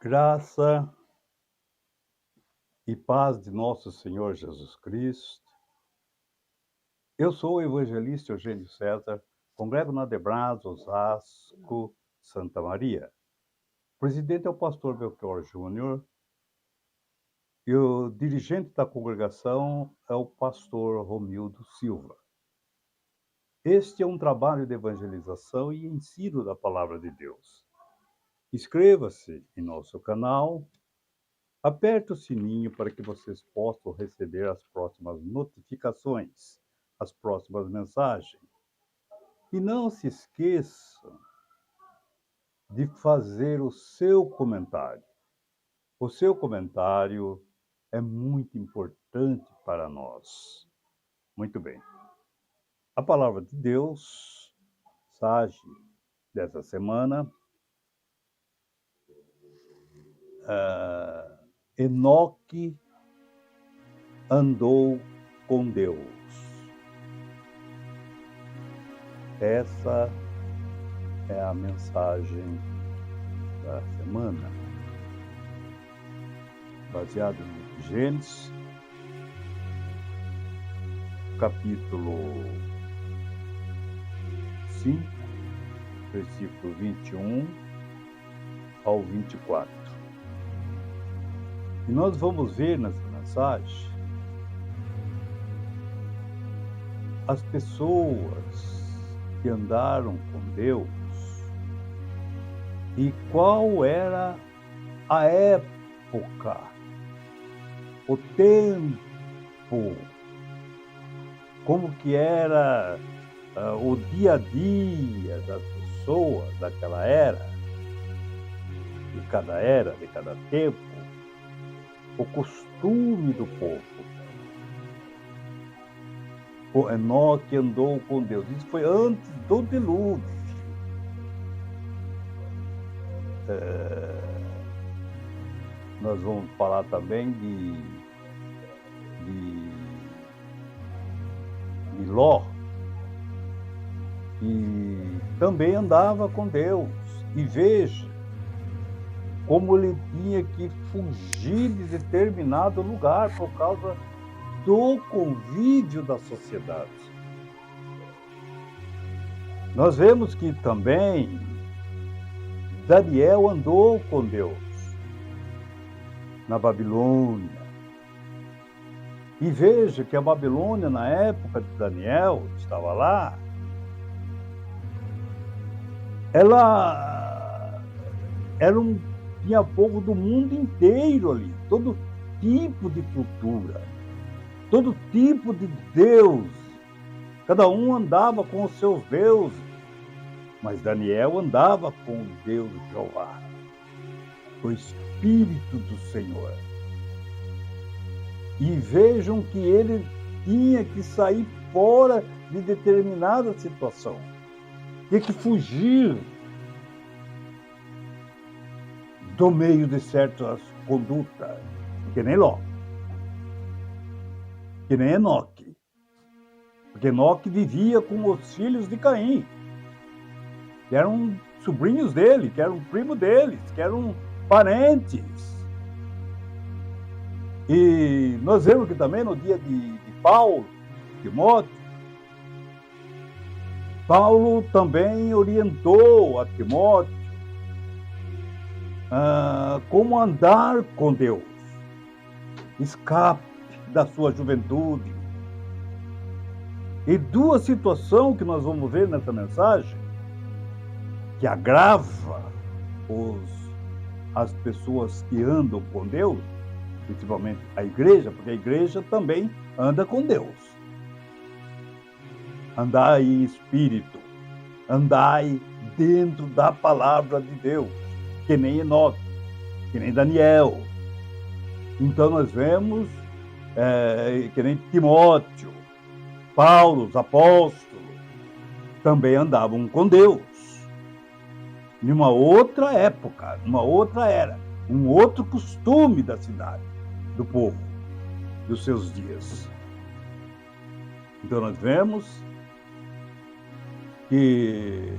Graça e paz de nosso Senhor Jesus Cristo. Eu sou o evangelista Eugênio César, congrego na Debras, Osasco, Santa Maria. O presidente é o pastor Belchior Júnior e o dirigente da congregação é o pastor Romildo Silva. Este é um trabalho de evangelização e ensino da palavra de Deus. Inscreva-se em nosso canal. Aperte o sininho para que vocês possam receber as próximas notificações, as próximas mensagens. E não se esqueçam de fazer o seu comentário. O seu comentário é muito importante para nós. Muito bem. A palavra de Deus, mensagem dessa semana, Enoque andou com Deus. Essa é a mensagem da semana, baseada em Gênesis, capítulo 5, versículo 21 ao 24. E nós vamos ver nessa mensagem as pessoas que andaram com Deus e qual era a época, o tempo, como que era o dia a dia das pessoas daquela era, de cada tempo, o costume do povo. O Enoque andou com Deus. Isso foi antes do dilúvio. Nós vamos falar também de Ló, que também andava com Deus. E veja como ele tinha que fugir de determinado lugar por causa do convívio da sociedade. Nós vemos que também Daniel andou com Deus na Babilônia. E veja que a Babilônia, na época de Daniel, estava lá, ela tinha povo do mundo inteiro ali, todo tipo de cultura, todo tipo de Deus. Cada um andava com os seus deuses, mas Daniel andava com o Deus Jeová, o Espírito do Senhor. E vejam que ele tinha que sair fora de determinada situação, tinha que fugir do meio de certas condutas, que nem Ló, que nem Enoque. Porque Enoque vivia com os filhos de Caim, que eram sobrinhos dele, que eram primo deles, que eram parentes. E nós vemos que também no dia de Paulo, Timóteo, Paulo também orientou a Timóteo como andar com Deus, escape da sua juventude. E duas situações que nós vamos ver nessa mensagem, que agrava as pessoas que andam com Deus, principalmente a igreja, porque a igreja também anda com Deus. Andai em espírito, andai dentro da palavra de Deus, que nem Enoque, que nem Daniel. Então nós vemos que nem Timóteo, Paulo, os apóstolos, também andavam com Deus. Numa outra época, numa outra era, um outro costume da cidade, do povo, dos seus dias. Então nós vemos que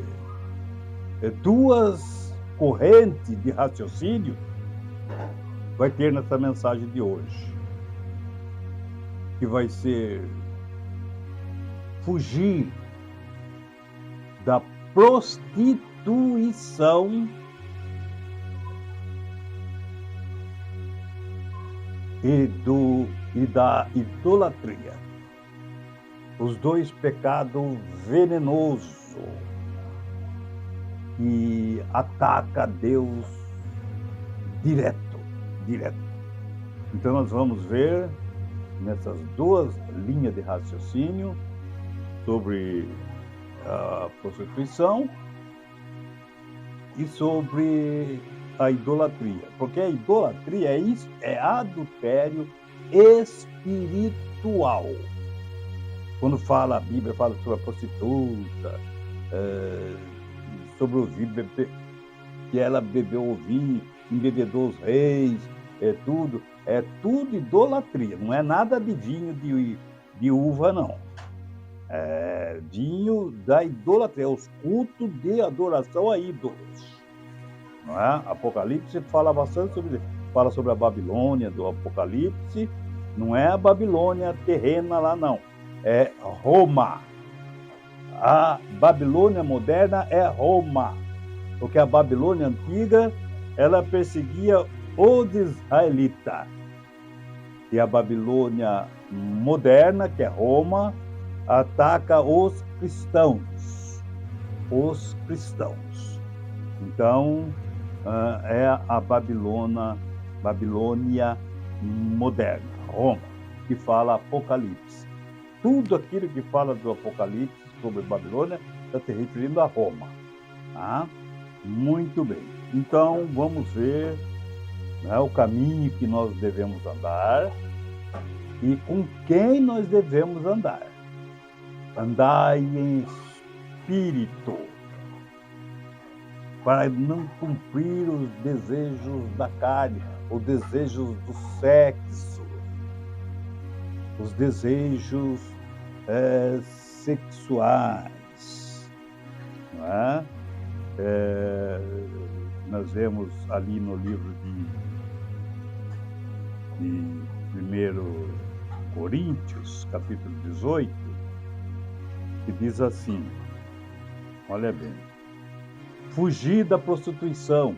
duas correntes de raciocínio vai ter nessa mensagem de hoje, que vai ser fugir da prostituição e da idolatria. Os dois pecados venenosos que ataca Deus direto. Então nós vamos ver nessas duas linhas de raciocínio sobre a prostituição e sobre a idolatria, porque a idolatria é adultério espiritual. Quando a Bíblia fala sobre a prostituta, sobre o vinho, que ela bebeu o vinho, embebedou os reis, é tudo idolatria, não é nada de vinho de uva, não. É vinho da idolatria, os cultos de adoração a ídolos. Não é? Apocalipse fala bastante sobre isso. Fala sobre a Babilônia do Apocalipse, não é a Babilônia terrena lá, não. É Roma. A Babilônia moderna é Roma, porque a Babilônia antiga, ela perseguia os israelitas. E a Babilônia moderna, que é Roma, ataca os cristãos. Então, é a Babilônia moderna, Roma, que fala Apocalipse. Tudo aquilo que fala do Apocalipse sobre Babilônia está se referindo a Roma. Tá? Muito bem. Então, vamos ver, né, o caminho que nós devemos andar e com quem nós devemos andar. Andai em espírito, para não cumprir os desejos da carne, os desejos do sexo, os desejos sexuais. Não é? Nós vemos ali no livro de 1 Coríntios, capítulo 18, que diz assim, olha bem, fugir da prostituição,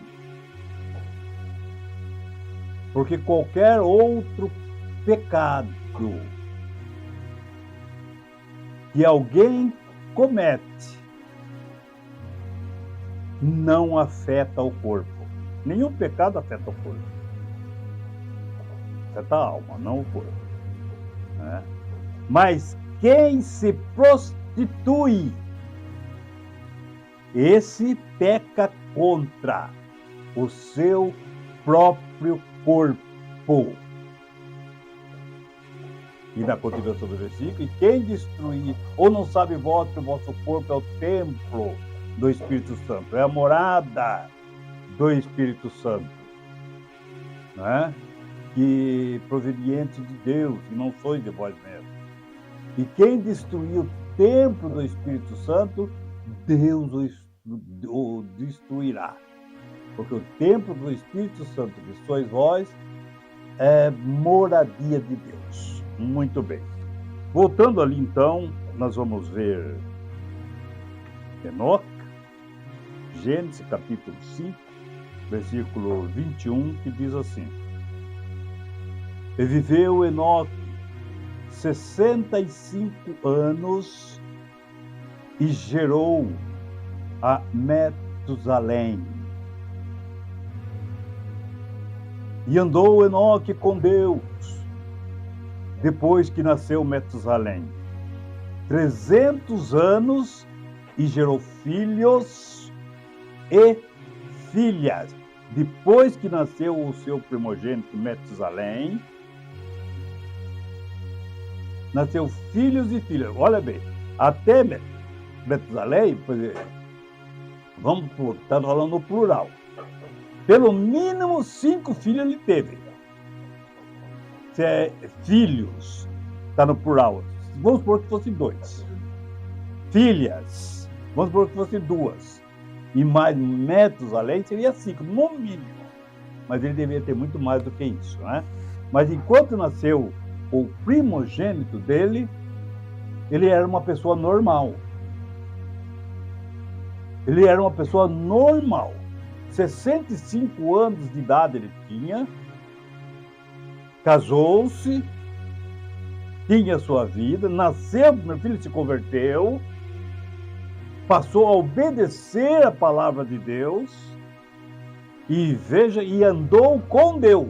porque qualquer outro pecado que alguém comete não afeta o corpo. Nenhum pecado afeta o corpo. Afeta a alma, não o corpo. Né? Mas quem se prostitui, esse peca contra o seu próprio corpo. E na continuação do versículo, e quem destruir ou não sabe vós que o vosso corpo é o templo do Espírito Santo, é a morada do Espírito Santo, né? Que proveniente de Deus, e não sois de vós mesmos. E quem destruir o templo do Espírito Santo, Deus o destruirá. Porque o templo do Espírito Santo, que sois vós, é moradia de Deus. Muito bem. Voltando ali, então, nós vamos ver Enoque, Gênesis, capítulo 5, versículo 21, que diz assim: E viveu Enoque 65 anos e gerou a Metusalém. E andou Enoque com Deus, depois que nasceu Metusalém, 300 anos e gerou filhos e filhas. Depois que nasceu o seu primogênito Metusalém, nasceu filhos e filhas. Olha bem, até Metusalém, vamos estar falando no plural. Pelo mínimo 5 filhos ele teve. Se é filhos, está no plural. Vamos supor que fosse 2. Filhas, vamos supor que fosse 2. E mais Metusalém seria 5, no mínimo. mas ele devia ter muito mais do que isso, né? Mas enquanto nasceu o primogênito dele, ele era uma pessoa normal. Ele era uma pessoa normal. 65 anos de idade ele tinha, casou-se, tinha sua vida, nasceu, meu filho se converteu, passou a obedecer a palavra de Deus e veja, e andou com Deus,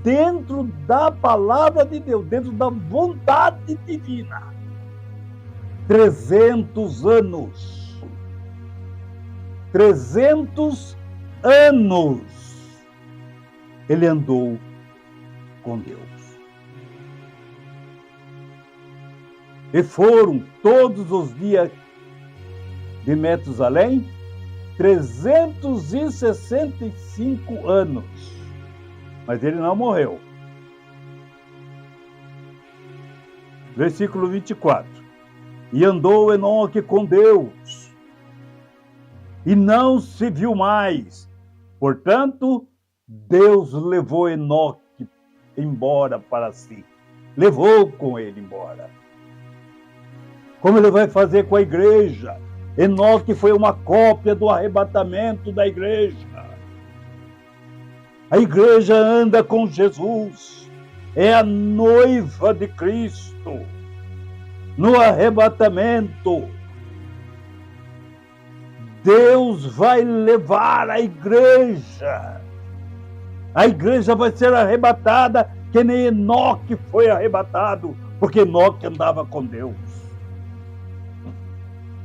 dentro da palavra de Deus, dentro da vontade divina. 300 anos. 300 anos ele andou com Deus. E foram todos os dias de Metusalém 365 anos. Mas ele não morreu. Versículo 24. E andou Enoque com Deus, e não se viu mais. Portanto, Deus levou Enoque embora para si. Levou com ele embora. Como ele vai fazer com a igreja? Enoque foi uma cópia do arrebatamento da igreja. A igreja anda com Jesus. É a noiva de Cristo. No arrebatamento, Deus vai levar a igreja. A igreja vai ser arrebatada, que nem Enoque foi arrebatado, porque Enoque andava com Deus.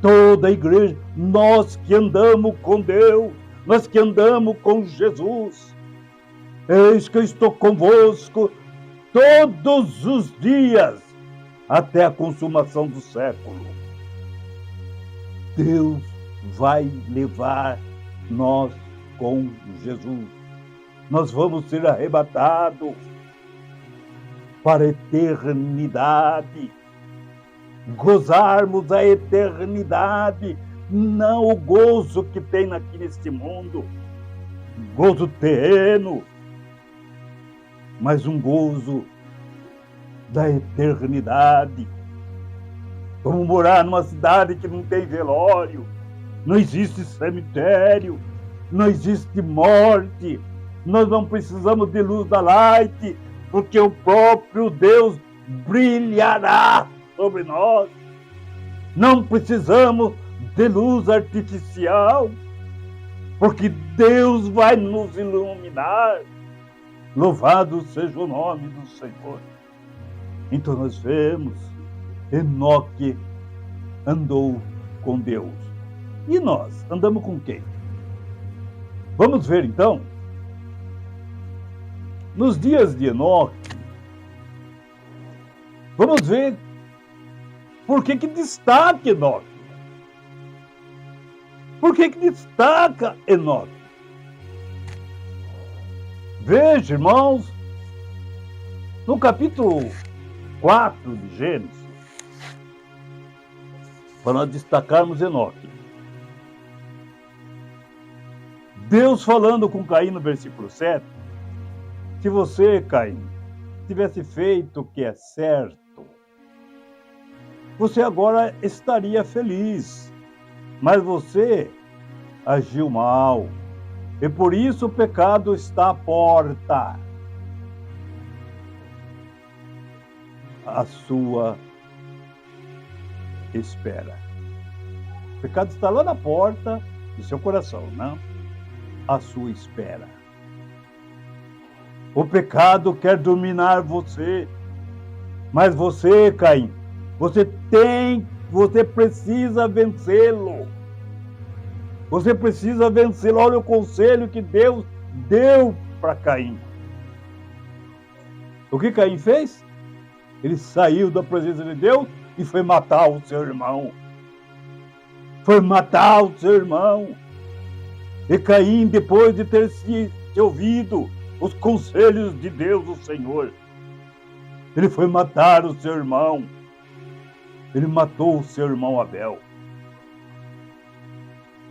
Toda a igreja, nós que andamos com Deus, nós que andamos com Jesus, eis que eu estou convosco todos os dias, até a consumação do século. Deus vai levar nós com Jesus. Nós vamos ser arrebatados para a eternidade. Gozarmos a eternidade, não o gozo que tem aqui neste mundo, gozo terreno, mas um gozo da eternidade. Vamos morar numa cidade que não tem velório, não existe cemitério, não existe morte. Nós não precisamos de luz da light, porque o próprio Deus brilhará sobre nós. Não precisamos de luz artificial, porque Deus vai nos iluminar. Louvado seja o nome do Senhor. Então nós vemos, Enoque andou com Deus. E nós, andamos com quem? Vamos ver então. Nos dias de Enoque, vamos ver por que destaca Enoque. Por que destaca Enoque? Veja, irmãos, no capítulo 4 de Gênesis, para nós destacarmos Enoque. Deus falando com Caim no versículo 7, se você, Caim, tivesse feito o que é certo, você agora estaria feliz, mas você agiu mal, e por isso o pecado está à porta. A sua espera. O pecado está lá na porta do seu coração, não? A sua espera. O pecado quer dominar você, mas você, Caim, você precisa vencê-lo. Você precisa vencê-lo. Olha o conselho que Deus deu para Caim. O que Caim fez? Ele saiu da presença de Deus e foi matar o seu irmão. Foi matar o seu irmão. E Caim, depois de ter se ouvido os conselhos de Deus, o Senhor, ele foi matar o seu irmão. Ele matou o seu irmão Abel.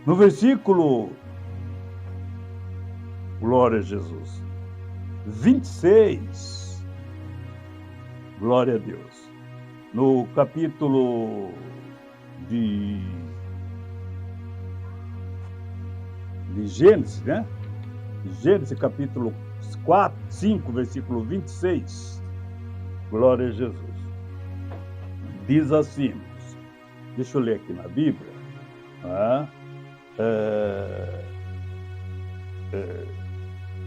No versículo Glória a Jesus. 26. Glória a Deus. No capítulo de Gênesis, né? Gênesis capítulo 5, versículo 26. Glória a Jesus. Diz assim, deixa eu ler aqui na Bíblia.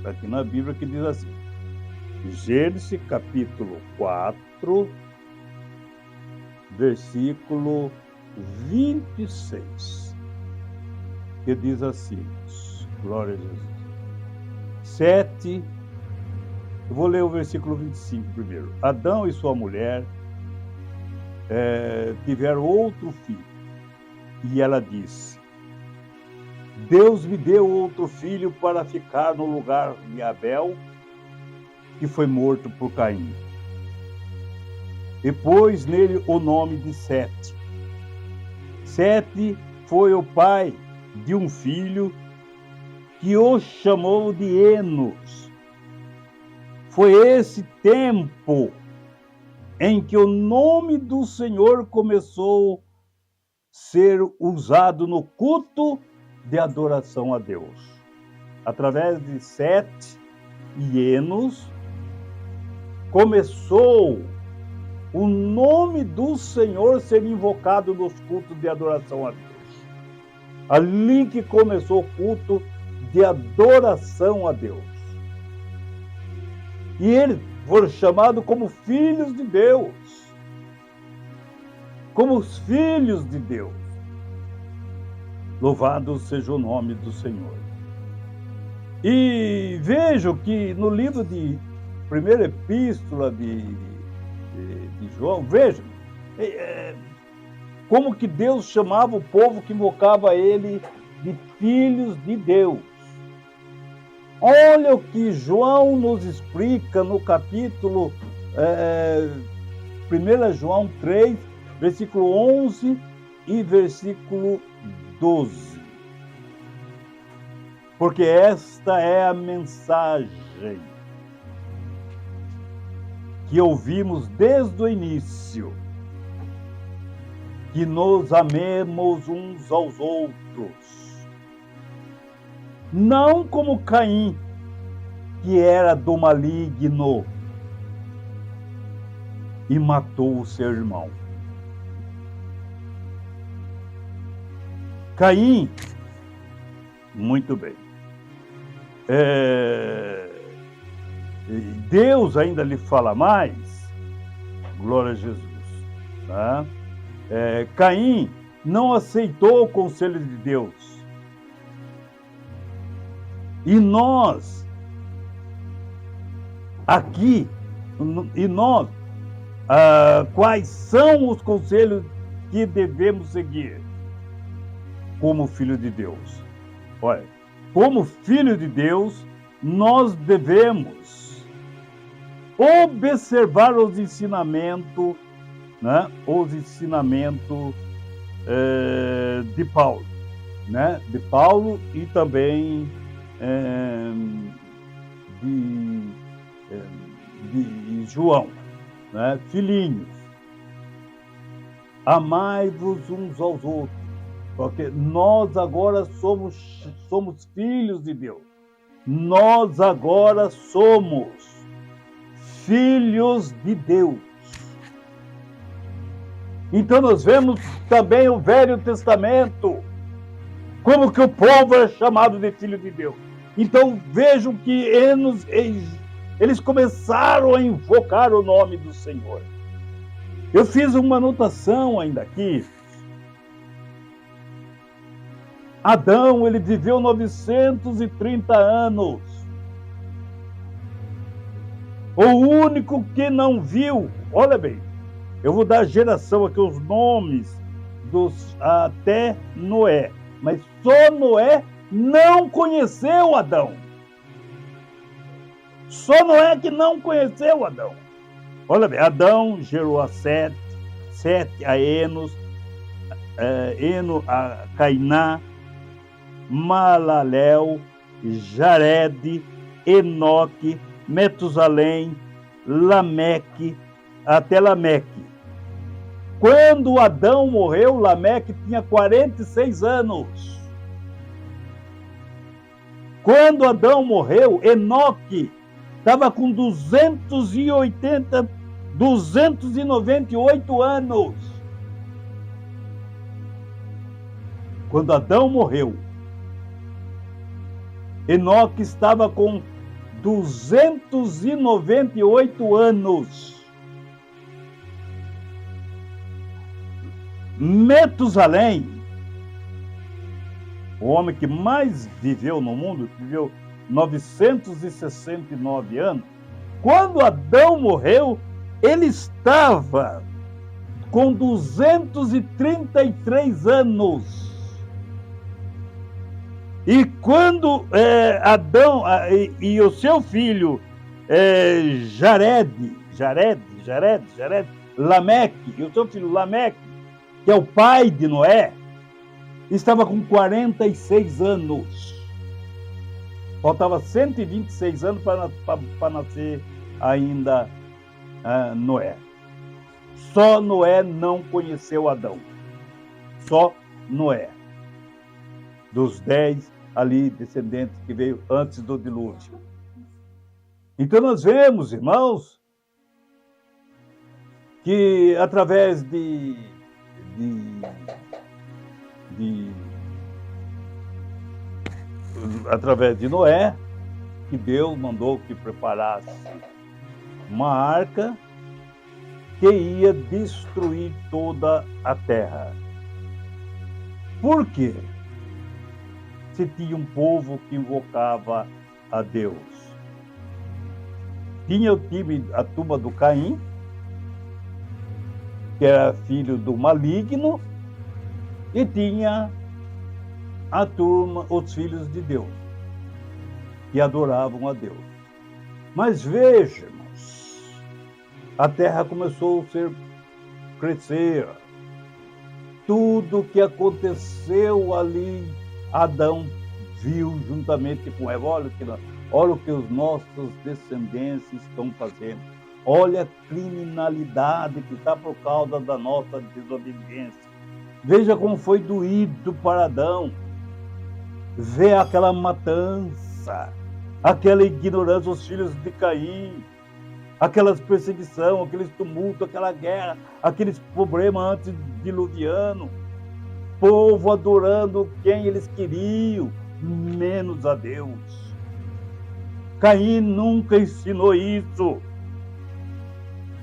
Aqui na Bíblia que diz assim, Gênesis capítulo 4, versículo 26, que diz assim, glória a Jesus. 7, eu vou ler o versículo 25 primeiro. Adão e sua mulher tiveram outro filho, e ela disse, Deus me deu outro filho para ficar no lugar de Abel, que foi morto por Caim. E pôs nele o nome de Sete. Sete foi o pai de um filho que o chamou de Enos. Foi esse tempo em que o nome do Senhor começou a ser usado no culto de adoração a Deus. Através de Sete e Enos, começou o nome do Senhor ser invocado nos cultos de adoração a Deus. Ali que começou o culto de adoração a Deus. E eles foram chamados como filhos de Deus. Como os filhos de Deus. Louvado seja o nome do Senhor. E vejo que no livro de primeira epístola de João, vejam como que Deus chamava o povo que invocava ele de filhos de Deus. Olha o que João nos explica no capítulo 1 João 3, versículo 11 e versículo 12. Porque esta é a mensagem que ouvimos desde o início, que nos amemos uns aos outros. Não como Caim, que era do maligno e matou o seu irmão. Caim, muito bem. Deus ainda lhe fala mais, glória a Jesus. Tá? Caim não aceitou o conselho de Deus. E nós, aqui, quais são os conselhos que devemos seguir como filho de Deus? Olha, como filho de Deus, nós devemos observar os ensinamentos, né? Os ensinamentos de Paulo, né? De Paulo e também de João, né? Filhinhos, amai-vos uns aos outros, porque nós agora somos filhos de Deus. Nós agora somos filhos de Deus. Então nós vemos também o Velho Testamento, como que o povo é chamado de filho de Deus. Então vejam que eles começaram a invocar o nome do Senhor. Eu fiz uma anotação ainda aqui. Adão, ele viveu 930 anos. O único que não viu, olha bem, eu vou dar a geração aqui, os nomes até Noé. Mas só Noé não conheceu Adão. Só Noé que não conheceu Adão. Olha bem, Adão gerou a Sete, Sete a Enos, Eno a Cainá, Malaléu, Jared, Enoque, Metusalém, Lameque, até Lameque. Quando Adão morreu, Lameque tinha 46 anos. Quando Adão morreu, Enoque estava com 298 anos. Quando Adão morreu, Enoque estava com 298 anos. Metusalém, o homem que mais viveu no mundo, viveu 969 anos, quando Adão morreu, ele estava com 233 anos. E quando Adão e o seu filho Jared, Lameque, e o seu filho Lameque, que é o pai de Noé, estava com 46 anos. Faltava 126 anos para nascer ainda Noé. Só Noé não conheceu Adão. Só Noé. Dos 10 ali descendentes que veio antes do dilúvio. Então nós vemos, irmãos, que através de Noé, que Deus mandou que preparasse uma arca que ia destruir toda a terra. Por quê? Se tinha um povo que invocava a Deus. Tinha a turma do Caim, que era filho do maligno, e tinha a turma, os filhos de Deus, que adoravam a Deus. Mas vejamos, a terra começou a crescer. Tudo que aconteceu ali, Adão viu juntamente com Eva. Olha o que os nossos descendentes estão fazendo. Olha a criminalidade que está por causa da nossa desobediência. Veja como foi doído para Adão ver aquela matança, aquela ignorância, os filhos de Caim, aquelas perseguições, aqueles tumultos, aquela guerra, aqueles problemas antediluvianos, povo adorando quem eles queriam, menos a Deus. Caim nunca ensinou isso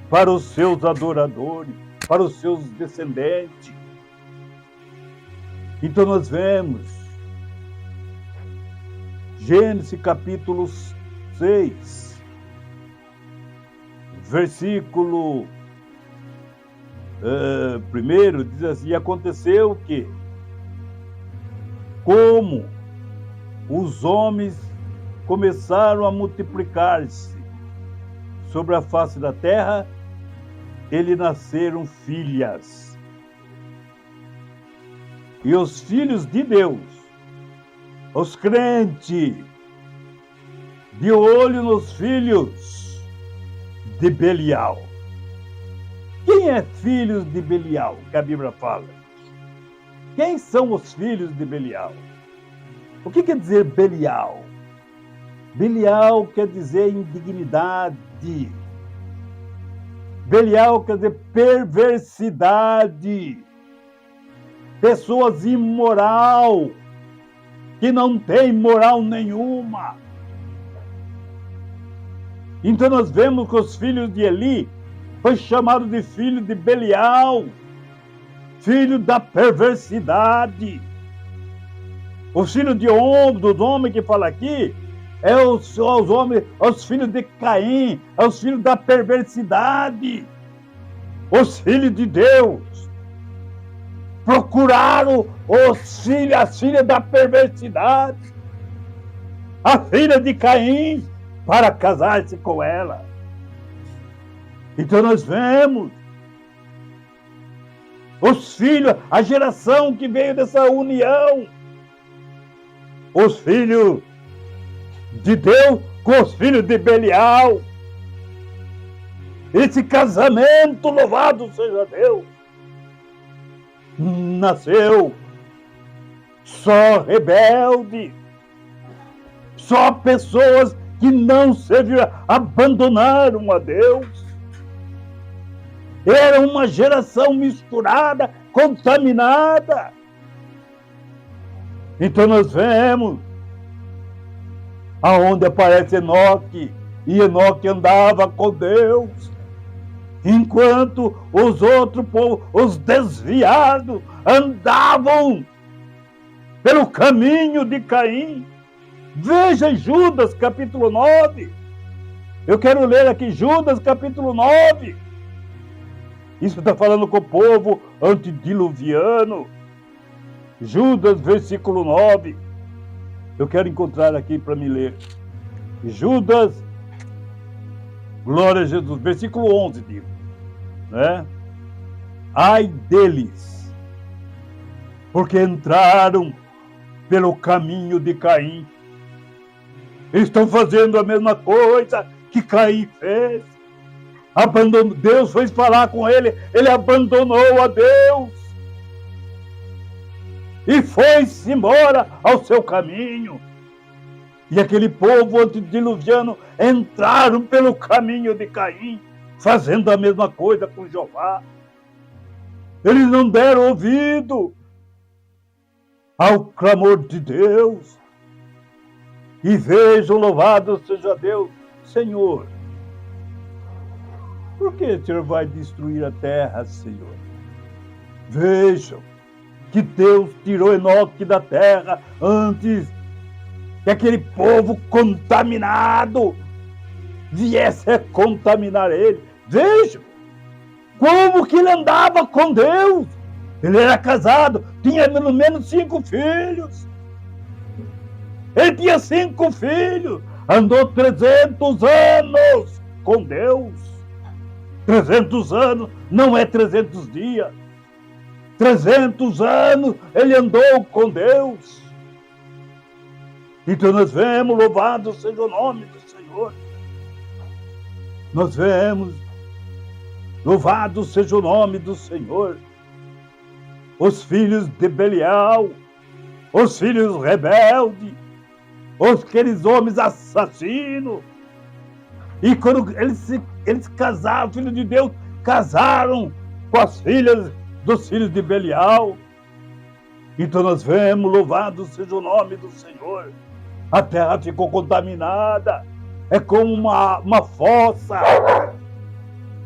para os seus adoradores, para os seus descendentes. Então nós vemos Gênesis capítulo 6, versículo 1, diz assim: e aconteceu que, como os homens começaram a multiplicar-se sobre a face da terra, lhe nasceram filhas. E os filhos de Deus, os crentes, de olho nos filhos de Belial. Quem é filhos de Belial, que a Bíblia fala? Quem são os filhos de Belial? O que quer dizer Belial? Belial quer dizer indignidade. Belial quer dizer perversidade. Pessoas imoral, que não tem moral nenhuma. Então nós vemos que os filhos de Eli foi chamado de filho de Belial, filho da perversidade. Os filhos dos homens que fala aqui é os homens, os filhos de Caim, é os filhos da perversidade. Os filhos de Deus procuraram as filhas da perversidade, a filha de Caim, para casar-se com ela. Então nós vemos os filhos, a geração que veio dessa união, os filhos de Deus com os filhos de Belial. Esse casamento, louvado seja Deus, nasceu só rebelde, só pessoas que não serviram, abandonaram a Deus. Era uma geração misturada, contaminada. Então nós vemos aonde aparece Enoque, e Enoque andava com Deus, enquanto os outros povos, os desviados, andavam pelo caminho de Caim. Veja Judas capítulo 9. Eu quero ler aqui Judas capítulo 9. Isso está falando com o povo antediluviano. Judas, versículo 9. Eu quero encontrar aqui para me ler. Judas, glória a Jesus, versículo 11, digo. Né? Ai deles, porque entraram pelo caminho de Caim. Estão fazendo a mesma coisa que Caim fez. Deus foi falar com ele, ele abandonou a Deus e foi-se embora ao seu caminho. E aquele povo antediluviano entraram pelo caminho de Caim, fazendo a mesma coisa com Jeová. Eles não deram ouvido ao clamor de Deus. E vejam, louvado seja Deus, Senhor, por que o Senhor vai destruir a terra, Senhor? Vejam que Deus tirou Enoque da terra antes que aquele povo contaminado viesse a contaminar ele. Vejam como que ele andava com Deus. Ele era casado, tinha pelo menos 5 filhos. Ele tinha 5 filhos, andou 300 anos com Deus. 300 anos não é 300 dias. 300 anos ele andou com Deus. Então nós vemos, louvado seja o nome do Senhor. Nós vemos, louvado seja o nome do Senhor. Os filhos de Belial, os filhos rebeldes, aqueles homens assassinos. E quando eles casaram, filhos de Deus, casaram com as filhas dos filhos de Belial. Então nós vemos, louvado seja o nome do Senhor. A terra ficou contaminada. É como uma fossa.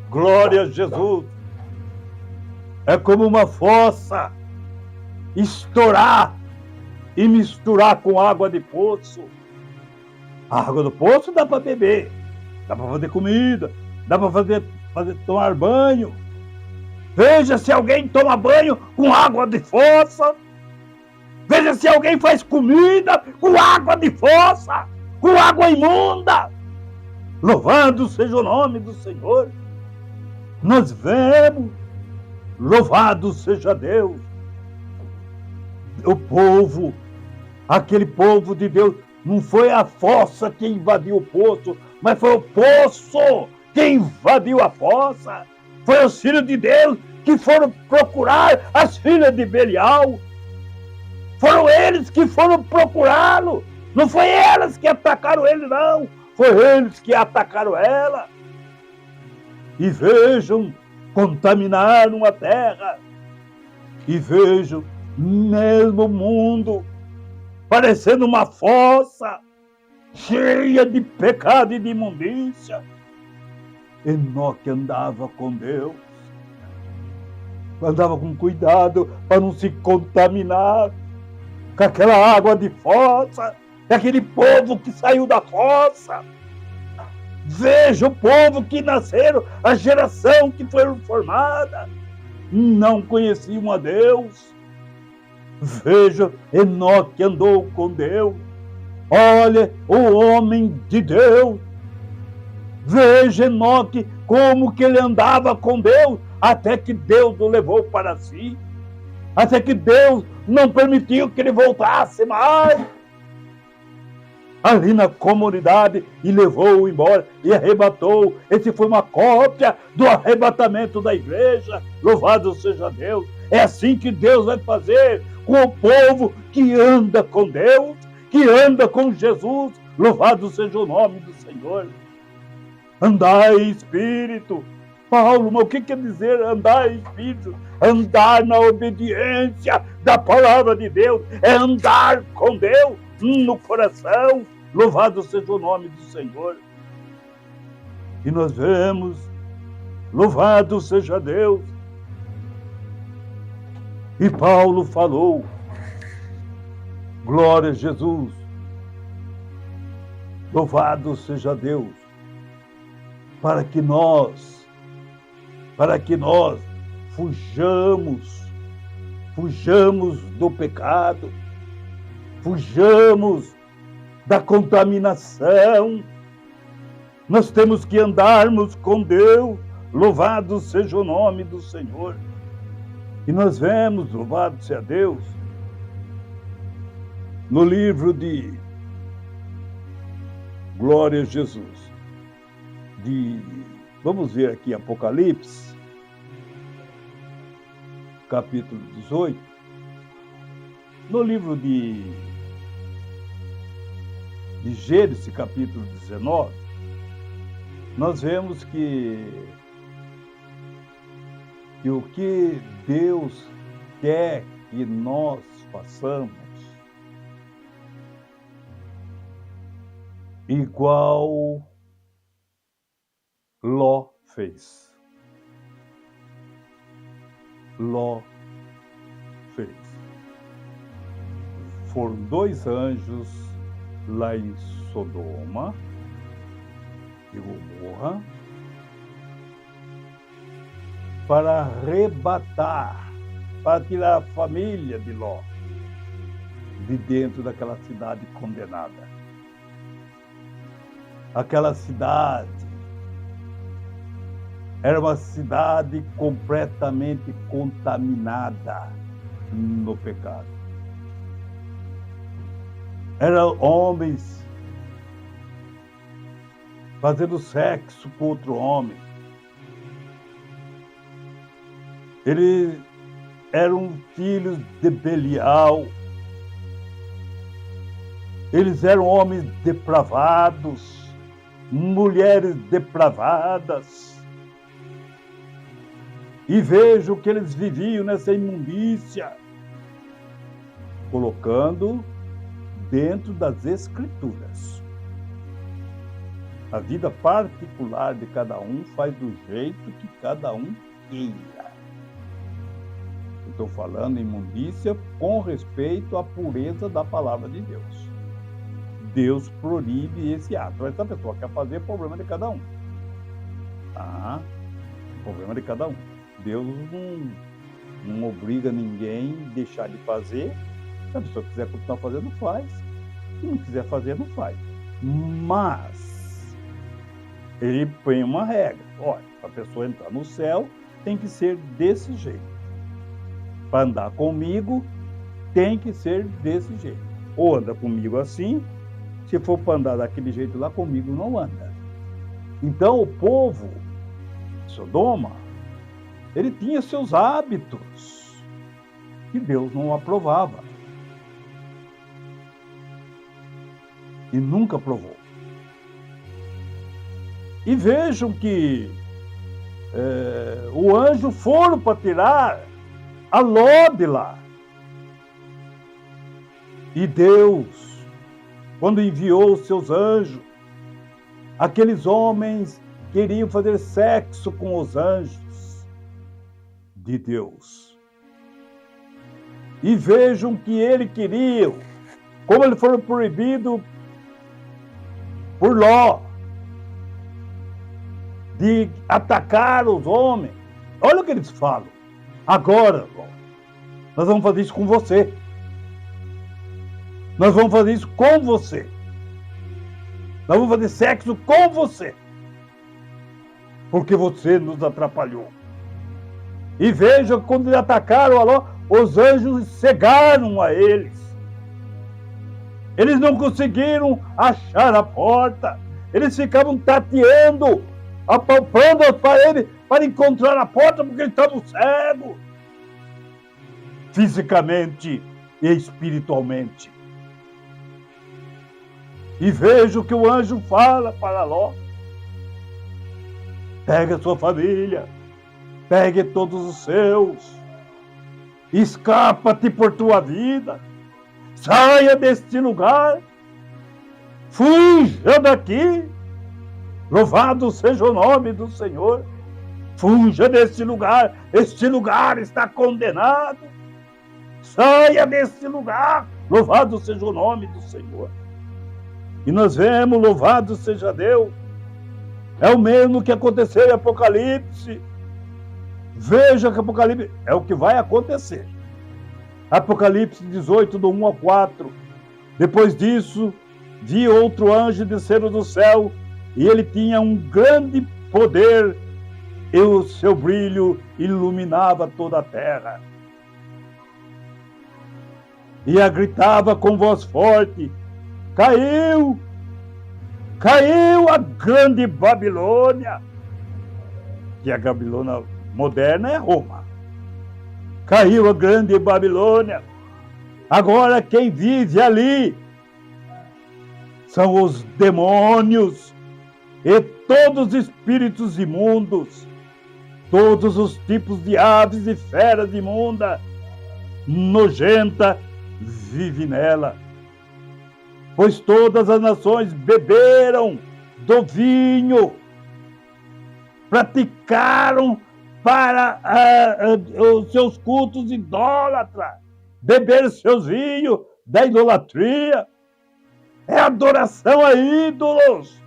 Glória a Jesus. É como uma fossa. Estourar e misturar com água de poço. A água do poço dá para beber. Dá para fazer comida. Dá para tomar banho. Veja se alguém toma banho com água de fossa. Veja se alguém faz comida com água de fossa, com água imunda. Louvado seja o nome do Senhor. Nós vemos, louvado seja Deus. O povo, aquele povo de Deus, não foi a fossa que invadiu o poço, mas foi o poço que invadiu a fossa. Foi os filhos de Deus que foram procurar as filhas de Belial. Foram eles que foram procurá-lo. Não foi elas que atacaram ele, não. Foi eles que atacaram ela. E vejam, contaminaram a terra. E vejam, mesmo o mundo, parecendo uma fossa, cheia de pecado e de imundícia. Enoque andava com Deus. Andava com cuidado para não se contaminar com aquela água de fossa, aquele povo que saiu da fossa. Veja o povo que nasceram, a geração que foi formada, não conheciam a Deus. Veja, Enoque andou com Deus. Olha o homem de Deus. Veja Enoque como que ele andava com Deus, até que Deus o levou para si. Até que Deus não permitiu que ele voltasse mais. ali na comunidade e levou-o embora e arrebatou. Esse foi uma cópia do arrebatamento da igreja. Louvado seja Deus. É assim que Deus vai fazer com o povo que anda com Deus, que anda com Jesus. Louvado seja o nome do Senhor. Andar em espírito. Paulo, mas o que quer dizer andar em espírito? Andar na obediência da palavra de Deus. É andar com Deus no coração. Louvado seja o nome do Senhor. E nós vemos, louvado seja Deus. E Paulo falou, glória a Jesus. Louvado seja Deus. Para que nós fujamos do pecado, fujamos da contaminação. Nós temos que andarmos com Deus. Louvado seja o nome do Senhor. E nós vemos, louvado seja Deus, no livro de Glória a Jesus, vamos ver aqui Apocalipse, capítulo 18, no livro de Gênesis, capítulo 19, nós vemos que o que Deus quer que nós façamos, igual Ló fez. Ló fez. Foram 2 anjos lá em Sodoma e Gomorra para arrebatar, para tirar a família de Ló de dentro daquela cidade condenada. Aquela cidade era uma cidade completamente contaminada no pecado. Eram homens fazendo sexo com outro homem. Eles eram filhos de Belial. Eles eram homens depravados, mulheres depravadas. E vejo que eles viviam nessa imundícia, colocando dentro das Escrituras. A vida particular de cada um faz do jeito que cada um queira. Estou falando imundícia com respeito à pureza da palavra de Deus. Deus proíbe esse ato. Mas essa pessoa quer fazer, problema de cada um. Problema de cada um. Deus não obriga ninguém a deixar de fazer. Se a pessoa quiser continuar fazendo, faz. Se não quiser fazer, não faz. Mas ele põe uma regra. Olha, para a pessoa entrar no céu, tem que ser desse jeito. Para andar comigo, tem que ser desse jeito. Ou anda comigo assim, se for para andar daquele jeito lá, comigo não anda. Então o povo de Sodoma, ele tinha seus hábitos que Deus não aprovava. E nunca aprovou. E vejam que o anjo foram para tirar a Ló de lá. E Deus, quando enviou os seus anjos, aqueles homens queriam fazer sexo com os anjos de Deus. E vejam que ele queria, como eles foram proibidos por Ló, de atacar os homens. Olha o que eles falam. Agora, Ló, nós vamos fazer isso com você. Nós vamos fazer isso com você. Nós vamos fazer sexo com você. Porque você nos atrapalhou. E veja, quando eles atacaram a Ló, os anjos cegaram a eles. Eles não conseguiram achar a porta. Eles ficavam tateando, apalpando as paredes para encontrar a porta, porque eles estavam cegos, fisicamente e espiritualmente. E vejo que o anjo fala para Ló: pegue a sua família, pegue todos os seus, escapa-te por tua vida, saia deste lugar, fuja daqui, louvado seja o nome do Senhor, fuja deste lugar, este lugar está condenado, saia deste lugar, louvado seja o nome do Senhor. E nós vemos, louvado seja Deus, é o mesmo que aconteceu em Apocalipse. Veja que Apocalipse é o que vai acontecer. Apocalipse 18, do 1 ao 4. Depois disso, vi outro anjo descer do céu, e ele tinha um grande poder, e o seu brilho iluminava toda a terra. E gritava com voz forte: caiu a grande Babilônia, que a Babilônia moderna é Roma. Caiu a grande Babilônia. Agora quem vive ali são os demônios e todos os espíritos imundos, todos os tipos de aves e feras imundas, nojenta, vive nela. Pois todas as nações beberam do vinho, praticaram para os seus cultos idólatras, beber seus vinhos da idolatria, é adoração a ídolos.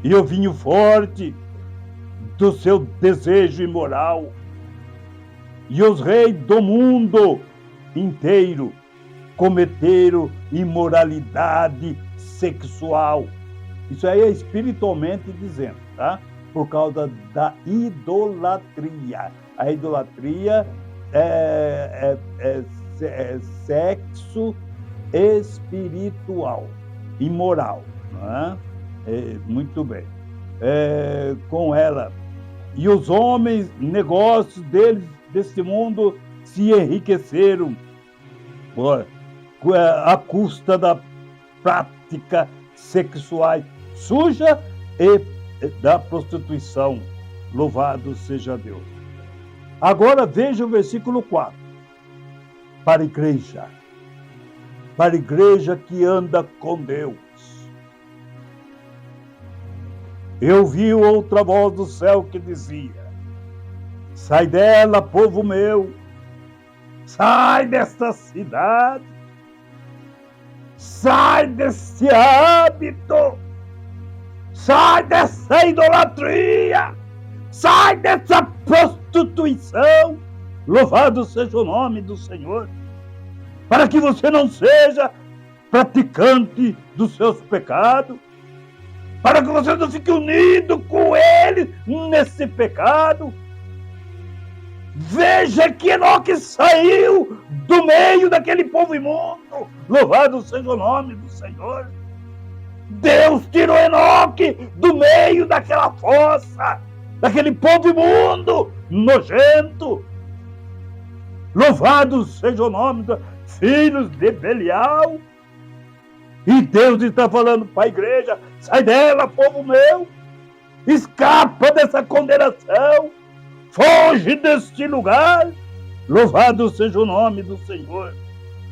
E o vinho forte do seu desejo imoral, e os reis do mundo inteiro cometeram imoralidade sexual. Isso aí é espiritualmente dizendo, tá? Por causa da idolatria. A idolatria é sexo espiritual, imoral, não é? Muito bem. Com ela. E os homens, negócios deles, desse mundo, se enriqueceram à custa da prática sexuais suja e da prostituição. Louvado seja Deus. Agora veja o versículo 4. Para a igreja que anda com Deus. Eu vi outra voz do céu que dizia: sai dela, povo meu, sai desta cidade, sai desse hábito, sai dessa idolatria, sai dessa prostituição. Louvado seja o nome do Senhor, para que você não seja praticante dos seus pecados, para que você não fique unido com ele nesse pecado. Veja que Enoque saiu do meio daquele povo imundo. Louvado seja o nome do Senhor. Deus tirou Enoque do meio daquela fossa, daquele povo imundo, nojento. Louvado seja o nome dos filhos de Belial. E Deus está falando para a igreja: sai dela, povo meu, escapa dessa condenação, foge deste lugar. Louvado seja o nome do Senhor.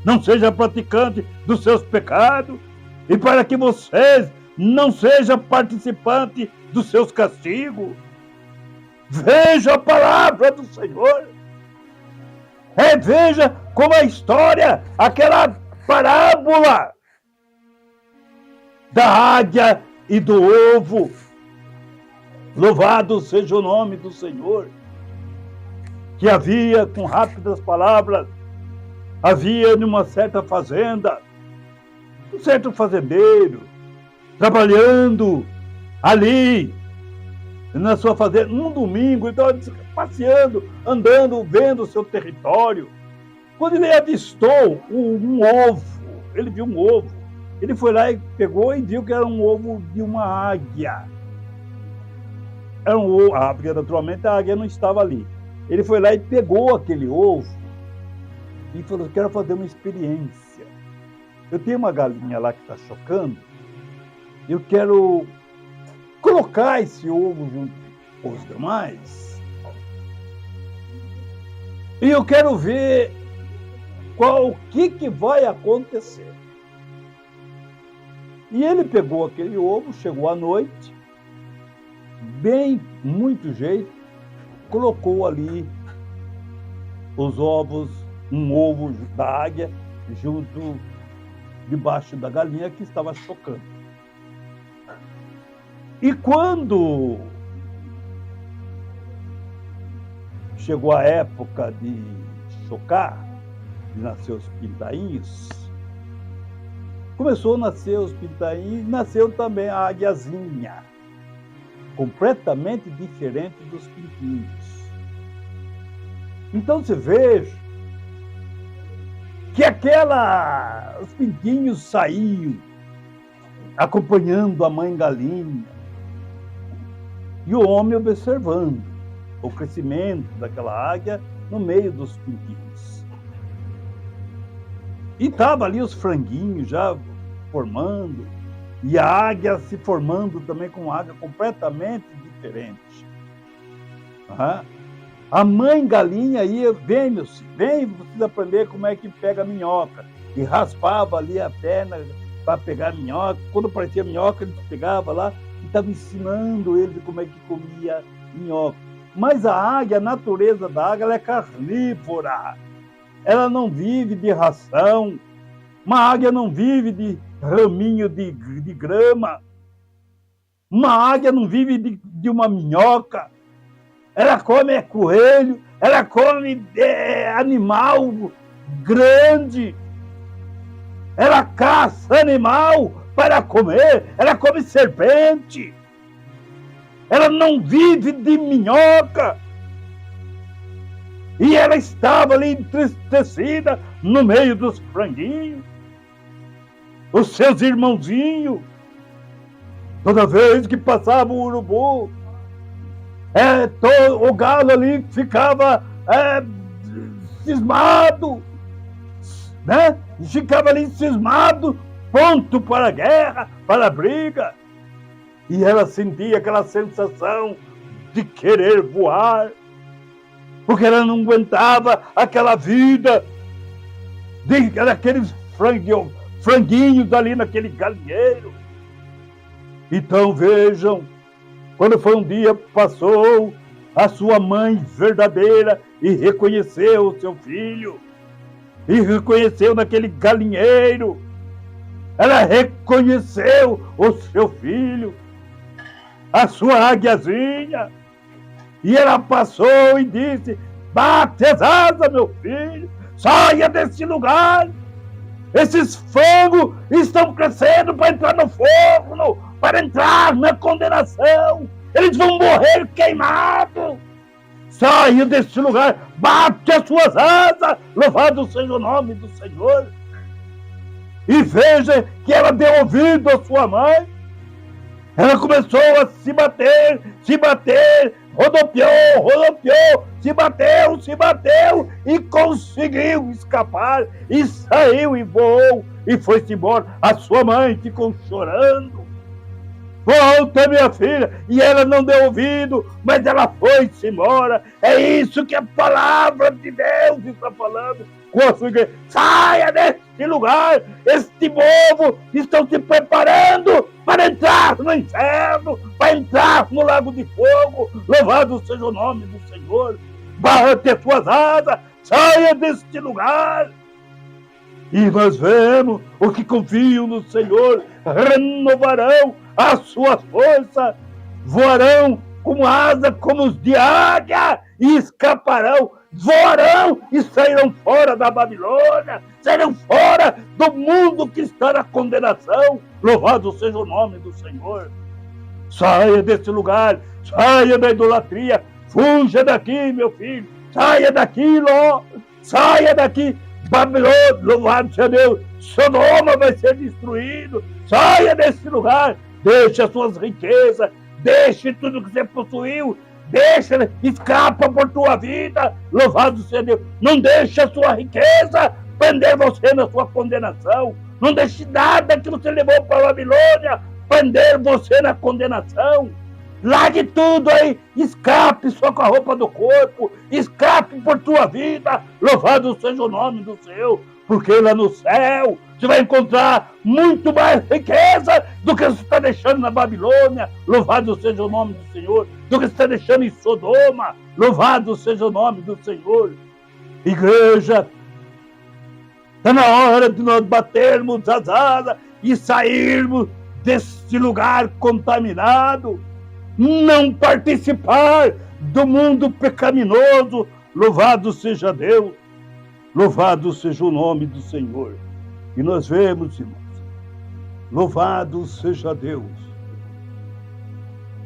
Não seja praticante dos seus pecados, e para que vocês não sejam participantes dos seus castigos. Veja a palavra do Senhor. Veja como a história, aquela parábola da águia e do ovo. Louvado seja o nome do Senhor. Que havia, com rápidas palavras, havia numa certa fazenda, um certo fazendeiro, trabalhando ali na sua fazenda, num domingo, então passeando, andando, vendo o seu território. Quando ele avistou um ovo, ele viu um ovo, ele foi lá e pegou e viu que era um ovo de uma águia. Era um ovo, porque naturalmente a águia não estava ali. Ele foi lá e pegou aquele ovo e falou: quero fazer uma experiência. Eu tenho uma galinha lá que está chocando, eu quero colocar esse ovo junto com os demais e eu quero ver o que vai acontecer. E ele pegou aquele ovo, chegou à noite, bem, muito jeito, colocou ali os ovos, um ovo da águia, junto, debaixo da galinha que estava chocando. E quando chegou a época de chocar, de nascer os pintainhos, começou a nascer os pintainhos, nasceu também a águiazinha, completamente diferente dos pintinhos. Então você veja que os pintinhos saíam acompanhando a mãe galinha e o homem observando o crescimento daquela águia no meio dos pintinhos. E estava ali os franguinhos já formando, e a águia se formando também com uma águia completamente diferente. A mãe galinha ia: vem, meu filho, vem, precisa aprender como é que pega a minhoca. E raspava ali a perna para pegar a minhoca. Quando aparecia a minhoca, ele pegava lá e estava ensinando ele como é que comia minhoca. Mas a águia, a natureza da águia, ela é carnívora. Ela não vive de ração. Uma águia não vive de raminho de grama. Uma águia não vive de uma minhoca. Ela come coelho, ela come animal grande. Ela caça animal para comer, ela come serpente. Ela não vive de minhoca. E ela estava ali entristecida no meio dos franguinhos. Os seus irmãozinhos, toda vez que passava o urubu, o galo ali ficava cismado, né? Ficava ali cismado, pronto para a guerra, para a briga. E ela sentia aquela sensação de querer voar, porque ela não aguentava aquela vida daqueles franguinhos ali naquele galinheiro. Então vejam, quando foi um dia, passou a sua mãe verdadeira e reconheceu o seu filho, e reconheceu naquele galinheiro, ela reconheceu o seu filho, a sua águiazinha, e ela passou e disse: bate as asas, meu filho, saia desse lugar, esses frangos estão crescendo para entrar no forno, para entrar na condenação, eles vão morrer queimados. Saia desse lugar, bate as suas asas, louvado seja o nome do Senhor. E veja que ela deu ouvido à sua mãe. Ela começou a se bater, rodopiou, se bateu e conseguiu escapar e saiu e voou e foi-se embora. A sua mãe ficou chorando. Volta, minha filha. E ela não deu ouvido, mas ela foi-se embora. É isso que a palavra de Deus está falando com a sua igreja. Saia deste lugar. Este povo estão se preparando para entrar no inferno, para entrar no lago de fogo. Louvado seja o nome do Senhor. Bate as suas asas, saia deste lugar. E nós vemos os que confiam no Senhor renovarão as suas forças, voarão com asa como os de águia e escaparão, voarão e sairão fora da Babilônia, sairão fora do mundo que está na condenação. Louvado seja o nome do Senhor. Saia desse lugar, saia da idolatria, fuja daqui, meu filho, saia daqui, Ló, saia daqui. Babilônia, louvado seja Deus, Sodoma vai ser destruído. Saia desse lugar, deixe as suas riquezas, deixe tudo que você possuiu, deixa, escapa por tua vida, louvado seja Deus. Não deixe a sua riqueza prender você na sua condenação. Não deixe nada que você levou para a Babilônia prender você na condenação. Largue tudo aí, escape só com a roupa do corpo, escape por tua vida, louvado seja o nome do Senhor, porque lá no céu você vai encontrar muito mais riqueza do que você está deixando na Babilônia, louvado seja o nome do Senhor, do que você está deixando em Sodoma, louvado seja o nome do Senhor. Igreja, está na hora de nós batermos as asas e sairmos deste lugar contaminado, não participar do mundo pecaminoso. Louvado seja Deus, louvado seja o nome do Senhor. E nós vemos, irmãos, louvado seja Deus.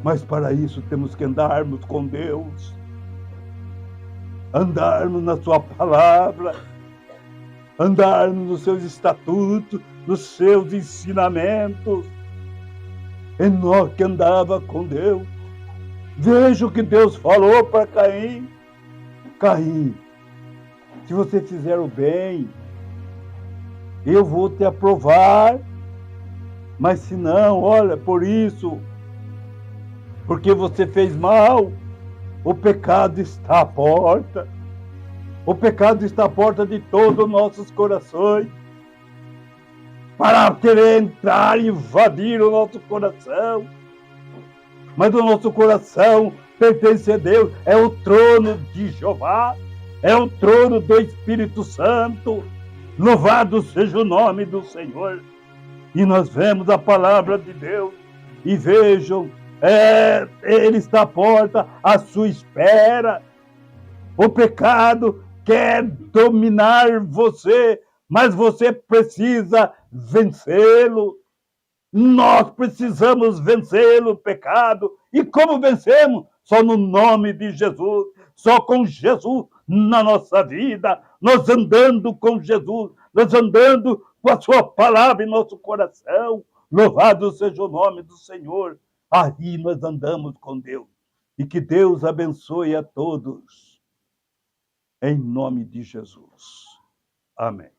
Mas para isso temos que andarmos com Deus, andarmos na sua palavra, andarmos nos seus estatutos, nos seus ensinamentos. Enoque andava com Deus. Veja o que Deus falou para Caim. Caim, se você fizer o bem, eu vou te aprovar. Mas se não, olha, por isso, porque você fez mal, o pecado está à porta. O pecado está à porta de todos os nossos corações, para querer entrar e invadir o nosso coração. Mas o nosso coração pertence a Deus, é o trono de Jeová, é o trono do Espírito Santo. Louvado seja o nome do Senhor. E nós vemos a palavra de Deus e vejam, ele está à porta à sua espera. O pecado quer dominar você, mas você precisa vencê-lo. Nós precisamos vencer o pecado. E como vencemos? Só no nome de Jesus, só com Jesus na nossa vida, nós andando com Jesus, nós andando com a sua palavra em nosso coração. Louvado seja o nome do Senhor. Aí nós andamos com Deus. E que Deus abençoe a todos. Em nome de Jesus. Amém.